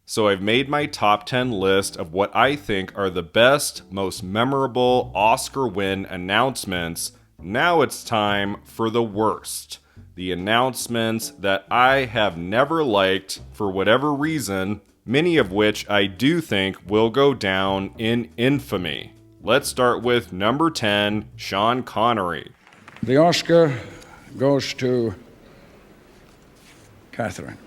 So I've made my top 10 list of what I think are the best, most memorable Oscar win announcements. Now it's time for the worst. The announcements that I have never liked for whatever reason, many of which I do think will go down in infamy. Let's start with number 10, Sean Connery. The Oscar goes to Catherine.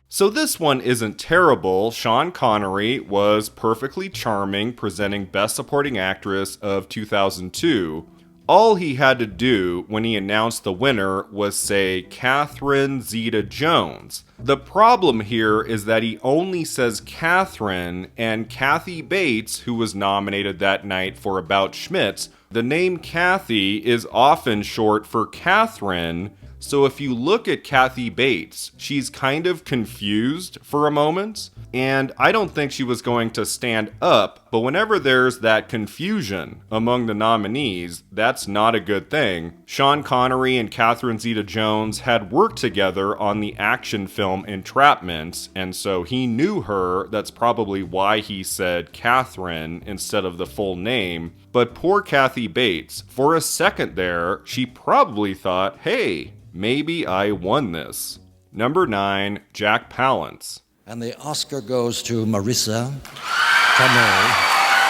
So this one isn't terrible. Sean Connery was perfectly charming, presenting Best Supporting Actress of 2002. All he had to do when he announced the winner was say Catherine Zeta-Jones. The problem here is that he only says Catherine, and Kathy Bates, who was nominated that night for About Schmidt, the name Kathy is often short for Catherine. So if you look at Kathy Bates, she's kind of confused for a moment, and I don't think she was going to stand up, but whenever there's that confusion among the nominees, that's not a good thing. Sean Connery and Catherine Zeta-Jones had worked together on the action film Entrapment, and so he knew her. That's probably why he said Catherine instead of the full name. But poor Kathy Bates, for a second there, she probably thought, hey, maybe I won this. Number 9, Jack Palance. And the Oscar goes to Marissa Tomei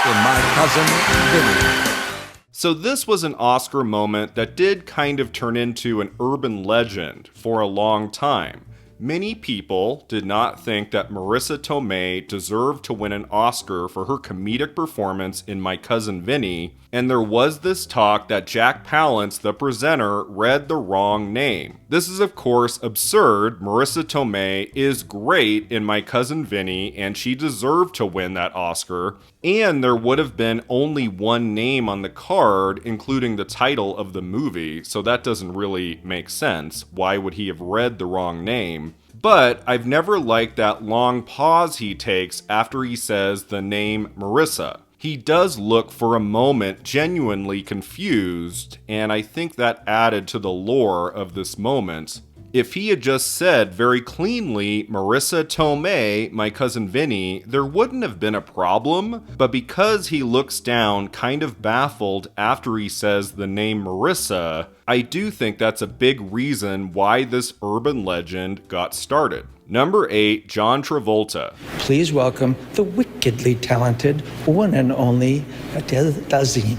in My Cousin Vinny. So this was an Oscar moment that did kind of turn into an urban legend for a long time. Many people did not think that Marissa Tomei deserved to win an Oscar for her comedic performance in My Cousin Vinny, and there was this talk that Jack Palance, the presenter, read the wrong name. This is of course absurd. Marissa Tomei is great in My Cousin Vinny, and she deserved to win that Oscar, and there would have been only one name on the card, including the title of the movie, so that doesn't really make sense. Why would he have read the wrong name? But I've never liked that long pause he takes after he says the name Marissa. He does look for a moment genuinely confused, and I think that added to the lore of this moment. If he had just said very cleanly, Marissa Tomei, My Cousin Vinny, there wouldn't have been a problem, but because he looks down kind of baffled after he says the name Marissa, I do think that's a big reason why this urban legend got started. Number 8, John Travolta. Please welcome the wickedly talented one and only Adele Dazeem.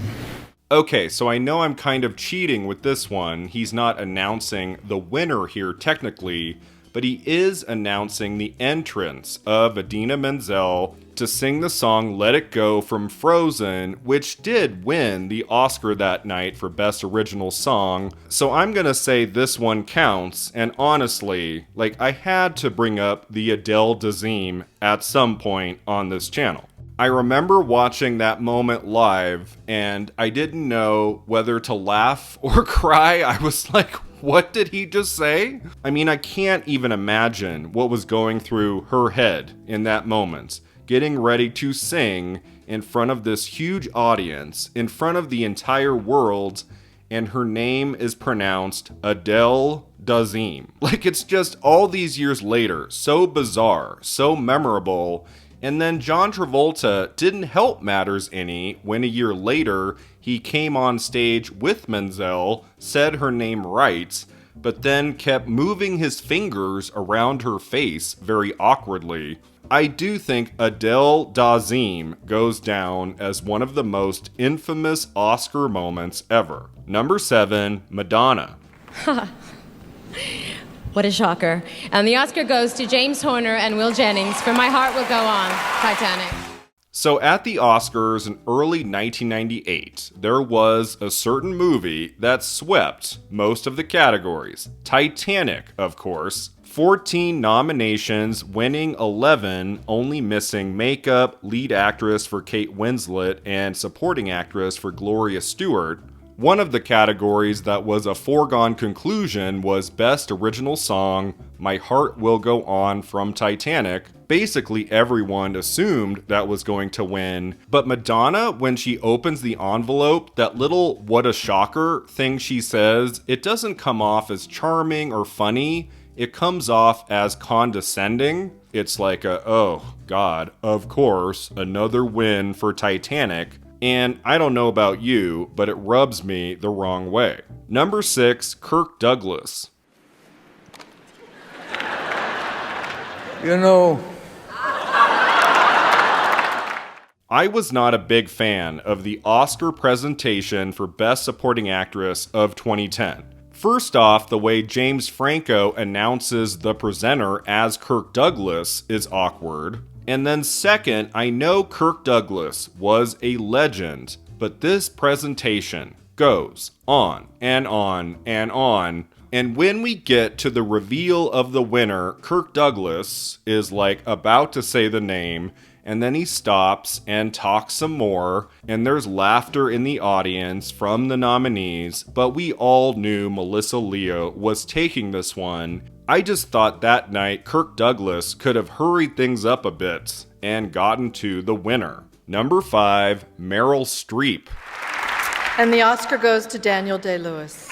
Okay, so I know I'm kind of cheating with this one. He's not announcing the winner here technically, but he is announcing the entrance of Idina Menzel to sing the song Let It Go from Frozen, which did win the Oscar that night for Best Original Song. So I'm gonna say this one counts, and honestly, I had to bring up the Adele Dazeem at some point on this channel. I remember watching that moment live, and I didn't know whether to laugh or cry. I was like, what did he just say? I mean, I can't even imagine what was going through her head in that moment. Getting ready to sing in front of this huge audience, in front of the entire world, and her name is pronounced Adele Dazeem. It's just all these years later, so bizarre, so memorable. And then John Travolta didn't help matters any when a year later he came on stage with Menzel, said her name right, but then kept moving his fingers around her face very awkwardly. I do think Adele Dazeem goes down as one of the most infamous Oscar moments ever. Number 7, Madonna. What a shocker. And the Oscar goes to James Horner and Will Jennings for My Heart Will Go On, Titanic. So at the Oscars in early 1998, there was a certain movie that swept most of the categories. Titanic, of course. 14 nominations, winning 11, only missing makeup, lead actress for Kate Winslet, and supporting actress for Gloria Stewart. One of the categories that was a foregone conclusion was Best Original Song, My Heart Will Go On from Titanic. Basically everyone assumed that was going to win, but Madonna, when she opens the envelope, that little what a shocker thing she says, it doesn't come off as charming or funny. it comes off as condescending. It's like oh god, of course, another win for Titanic. And I don't know about you, but it rubs me the wrong way. Number 6, Kirk Douglas. You know, I was not a big fan of the Oscar presentation for Best Supporting Actress of 2010. First off, the way James Franco announces the presenter as Kirk Douglas is awkward. And then second, I know Kirk Douglas was a legend, but this presentation goes on and on and on. And when we get to the reveal of the winner, Kirk Douglas is like about to say the name, and then he stops and talks some more, and there's laughter in the audience from the nominees, but we all knew Melissa Leo was taking this one. I just thought that night Kirk Douglas could have hurried things up a bit and gotten to the winner. Number 5, Meryl Streep. And the Oscar goes to Daniel Day-Lewis.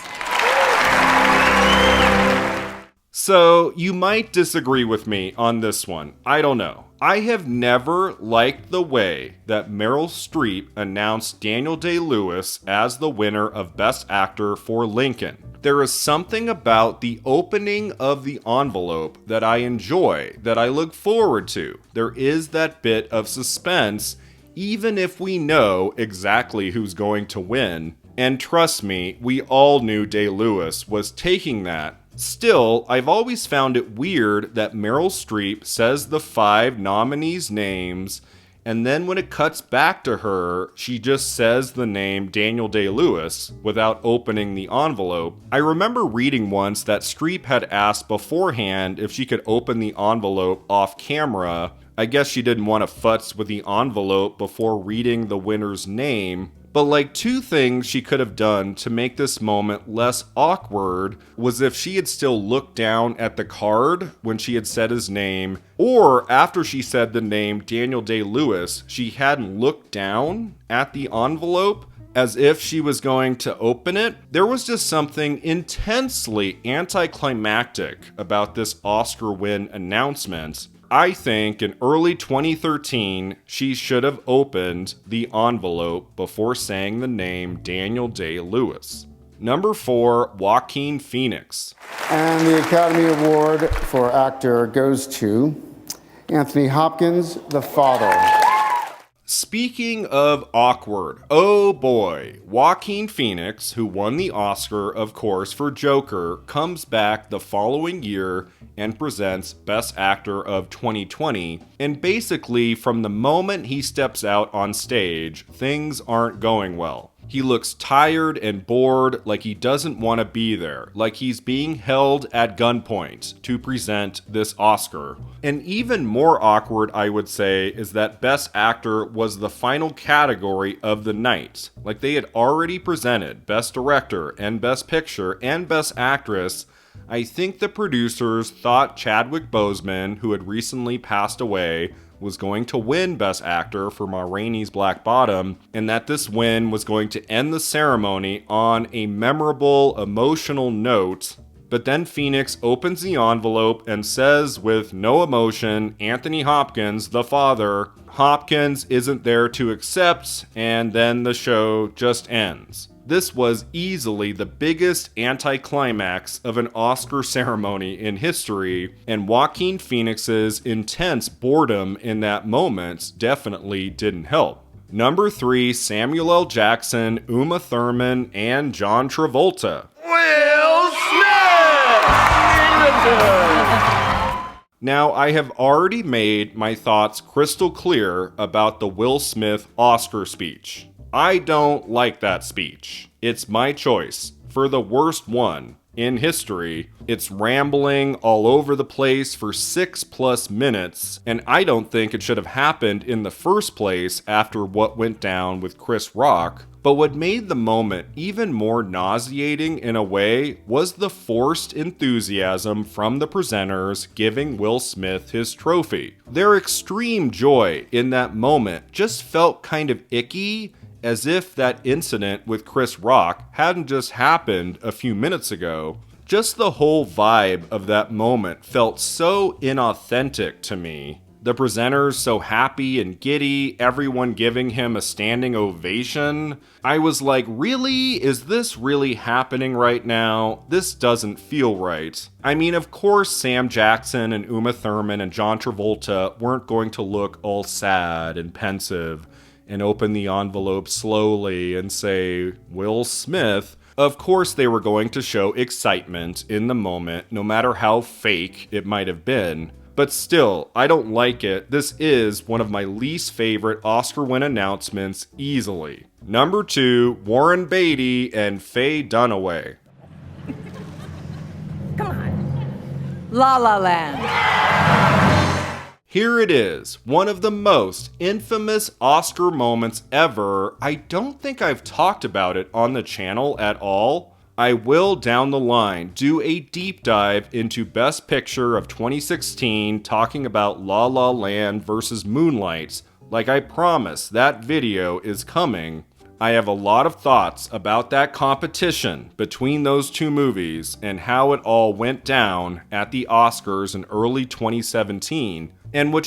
So, you might disagree with me on this one. I don't know. I have never liked the way that Meryl Streep announced Daniel Day-Lewis as the winner of Best Actor for Lincoln. There is something about the opening of the envelope that I enjoy, that I look forward to. There is that bit of suspense, even if we know exactly who's going to win. And trust me, we all knew Day-Lewis was taking that. Still, I've always found it weird that Meryl Streep says the 5 nominees' names, and then when it cuts back to her, she just says the name Daniel Day-Lewis without opening the envelope. I remember reading once that Streep had asked beforehand if she could open the envelope off camera. I guess she didn't want to futz with the envelope before reading the winner's name. But like 2 things she could have done to make this moment less awkward was if she had still looked down at the card when she had said his name, or after she said the name Daniel Day-Lewis, she hadn't looked down at the envelope as if she was going to open it. There was just something intensely anticlimactic about this Oscar win announcement. I think in early 2013, she should have opened the envelope before saying the name Daniel Day-Lewis. Number 4, Joaquin Phoenix. And the Academy Award for Actor goes to Anthony Hopkins, the father. Speaking of awkward, oh boy, Joaquin Phoenix, who won the Oscar, of course, for Joker, comes back the following year and presents Best Actor of 2020. And basically, from the moment he steps out on stage, things aren't going well. He looks tired and bored, like he doesn't want to be there, like he's being held at gunpoint to present this Oscar. And even more awkward, I would say, is that Best Actor was the final category of the night. Like they had already presented Best Director and Best Picture and Best Actress. I think the producers thought Chadwick Boseman, who had recently passed away, was going to win Best Actor for Ma Rainey's Black Bottom, and that this win was going to end the ceremony on a memorable, emotional note. But then Phoenix opens the envelope and says with no emotion, Anthony Hopkins, the father. Hopkins isn't there to accept, and then the show just ends. This was easily the biggest anticlimax of an Oscar ceremony in history, and Joaquin Phoenix's intense boredom in that moment definitely didn't help. Number 3, Samuel L. Jackson, Uma Thurman, and John Travolta. Will Smith! Now, I have already made my thoughts crystal clear about the Will Smith Oscar speech. I don't like that speech. It's my choice for the worst one in history. It's rambling all over the place for 6+ minutes, and I don't think it should have happened in the first place after what went down with Chris Rock. But what made the moment even more nauseating in a way was the forced enthusiasm from the presenters giving Will Smith his trophy. Their extreme joy in that moment just felt kind of icky, as if that incident with Chris Rock hadn't just happened a few minutes ago. Just the whole vibe of that moment felt so inauthentic to me. The presenters so happy and giddy, everyone giving him a standing ovation. I was like, really? Is this really happening right now? This doesn't feel right. I mean, of course, Sam Jackson and Uma Thurman and John Travolta weren't going to look all sad and pensive and open the envelope slowly and say, Will Smith. Of course, they were going to show excitement in the moment, no matter how fake it might have been. But still, I don't like it. This is one of my least favorite Oscar win announcements easily. Number 2, Warren Beatty and Faye Dunaway. Come on. La La Land. Here it is, one of the most infamous Oscar moments ever. I don't think I've talked about it on the channel at all. I will, down the line, do a deep dive into Best Picture of 2016, talking about La La Land versus Moonlight. Like I promised, that video is coming. I have a lot of thoughts about that competition between those two movies and how it all went down at the Oscars in early 2017. And what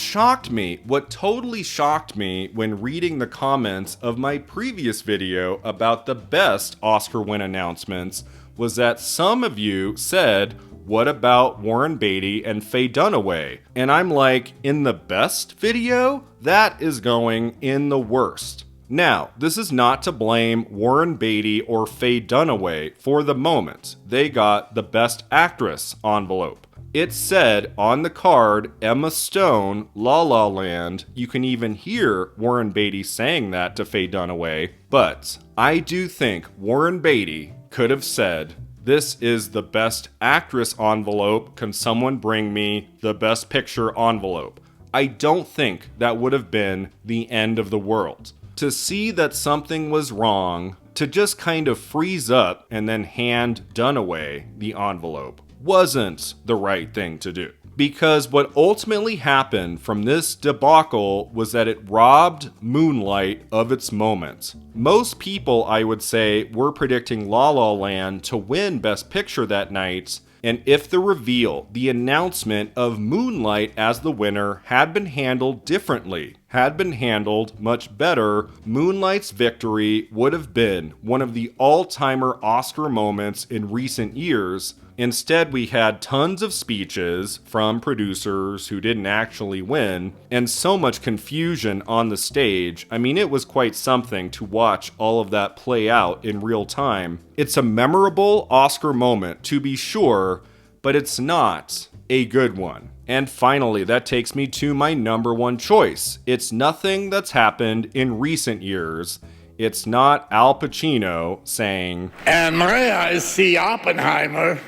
totally shocked me when reading the comments of my previous video about the best Oscar win announcements was that some of you said, what about Warren Beatty and Faye Dunaway? And I'm like, in the best video? That is going in the worst. Now, this is not to blame Warren Beatty or Faye Dunaway for the moment. They got the Best Actress envelope. It said on the card, Emma Stone, La La Land. You can even hear Warren Beatty saying that to Faye Dunaway. But I do think Warren Beatty could have said, this is the Best Actress envelope. Can someone bring me the Best Picture envelope? I don't think that would have been the end of the world. To see that something was wrong, to just kind of freeze up and then hand Dunaway the envelope wasn't the right thing to do. Because what ultimately happened from this debacle was that it robbed Moonlight of its moment. Most people, I would say, were predicting La La Land to win Best Picture that night, and if the reveal, the announcement of Moonlight as the winner had been handled differently, had been handled much better, Moonlight's victory would have been one of the all-timer Oscar moments in recent years. Instead, we had tons of speeches from producers who didn't actually win, and so much confusion on the stage. I mean, it was quite something to watch all of that play out in real time. It's a memorable Oscar moment, to be sure, but it's not a good one. And finally, that takes me to my number 1 choice. It's nothing that's happened in recent years. It's not Al Pacino saying, "And Maria is see Oppenheimer."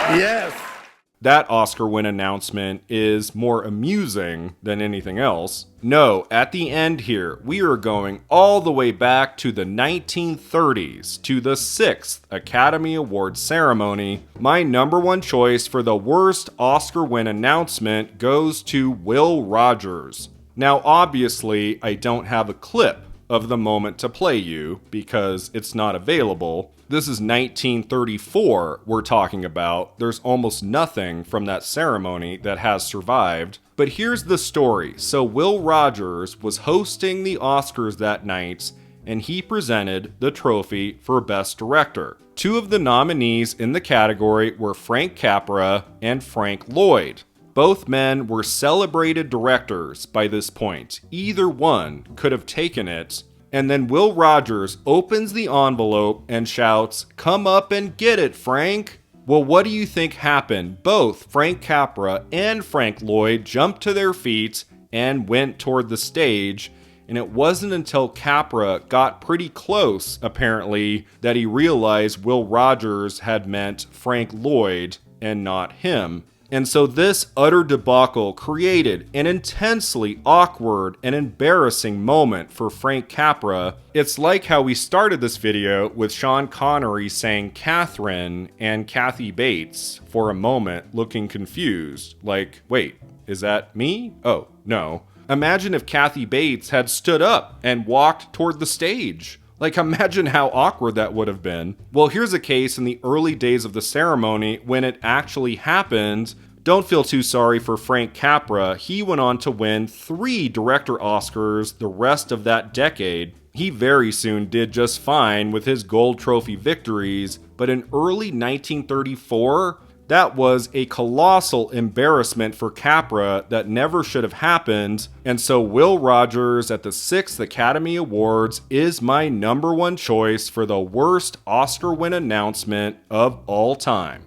Yes. That Oscar win announcement is more amusing than anything else. No, at the end here, we are going all the way back to the 1930s, to the 6th Academy Awards ceremony. My number 1 choice for the worst Oscar win announcement goes to Will Rogers. Now, obviously, I don't have a clip of the moment to play you because it's not available. This is 1934 we're talking about. There's almost nothing from that ceremony that has survived. But here's the story. So Will Rogers was hosting the Oscars that night, and he presented the trophy for Best Director. 2 of the nominees in the category were Frank Capra and Frank Lloyd. Both men were celebrated directors by this point. Either one could have taken it. And then Will Rogers opens the envelope and shouts, "Come up and get it, Frank." Well, what do you think happened? Both Frank Capra and Frank Lloyd jumped to their feet and went toward the stage. And it wasn't until Capra got pretty close, apparently, that he realized Will Rogers had meant Frank Lloyd and not him. And so this utter debacle created an intensely awkward and embarrassing moment for Frank Capra. It's like how we started this video with Sean Connery saying Catherine and Kathy Bates for a moment looking confused. Like, wait, is that me? Oh, no. Imagine if Kathy Bates had stood up and walked toward the stage. Like, imagine how awkward that would have been. Well, here's a case in the early days of the ceremony when it actually happened. Don't feel too sorry for Frank Capra. He went on to win 3 director Oscars the rest of that decade. He very soon did just fine with his gold trophy victories, but in early 1934, that was a colossal embarrassment for Capra that never should have happened, and so Will Rogers at the 6th Academy Awards is my #1 choice for the worst Oscar win announcement of all time.